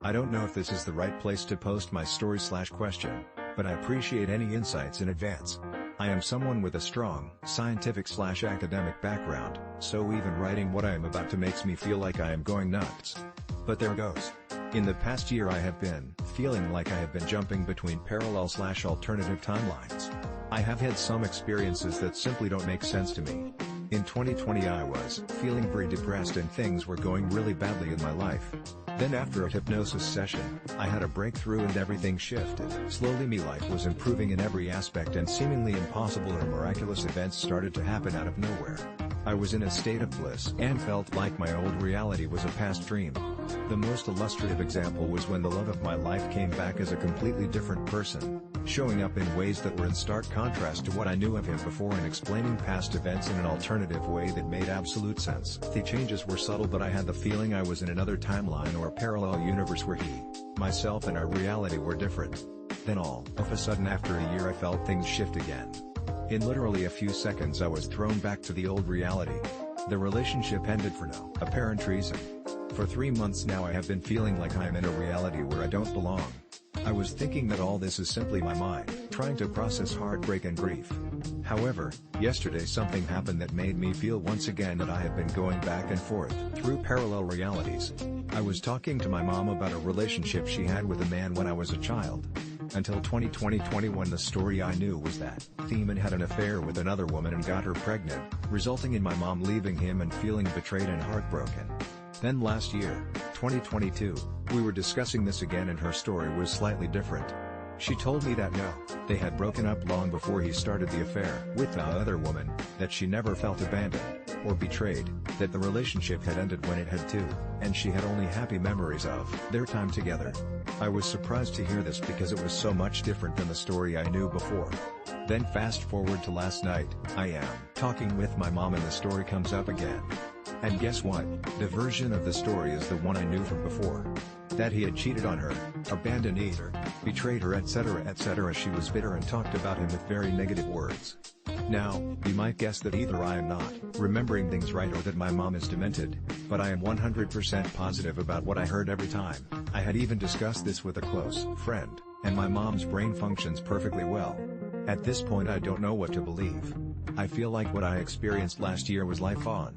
I don't know if this is the right place to post my story/question, but I appreciate any insights in advance. I am someone with a strong scientific/academic background, so even writing what I am about to makes me feel like I am going nuts. But there goes. In the past year I have been feeling like I have been jumping between parallel/alternative timelines. I have had some experiences that simply don't make sense to me. In 2020 I was feeling very depressed and things were going really badly in my life. Then after a hypnosis session, I had a breakthrough and everything shifted. Slowly my life was improving in every aspect and seemingly impossible or miraculous events started to happen out of nowhere. I was in a state of bliss and felt like my old reality was a past dream. The most illustrative example was when the love of my life came back as a completely different person, showing up in ways that were in stark contrast to what I knew of him before and explaining past events in an alternative way that made absolute sense. The changes were subtle, but I had the feeling I was in another timeline or parallel universe where he, myself and our reality were different. Then all of a sudden after a year I felt things shift again. In literally a few seconds I was thrown back to the old reality. The relationship ended for no apparent reason. For 3 months now I have been feeling like I am in a reality where I don't belong. I was thinking that all this is simply my mind, trying to process heartbreak and grief. However, yesterday something happened that made me feel once again that I have been going back and forth through parallel realities. I was talking to my mom about a relationship she had with a man when I was a child. Until 2020-21 the story I knew was that Theman had an affair with another woman and got her pregnant, resulting in my mom leaving him and feeling betrayed and heartbroken. Then last year, 2022, we were discussing this again and her story was slightly different. She told me that no, they had broken up long before he started the affair with the other woman, that she never felt abandoned or betrayed, that the relationship had ended when it had to, and she had only happy memories of their time together. I was surprised to hear this because it was so much different than the story I knew before. Then fast forward to last night, I am talking with my mom and the story comes up again. And guess what? The version of the story is the one I knew from before. That he had cheated on her, abandoned her, betrayed her, etc. etc. She was bitter and talked about him with very negative words. Now, you might guess that either I am not remembering things right or that my mom is demented, but I am 100% positive about what I heard every time. I had even discussed this with a close friend, and my mom's brain functions perfectly well. At this point I don't know what to believe. I feel like what I experienced last year was life on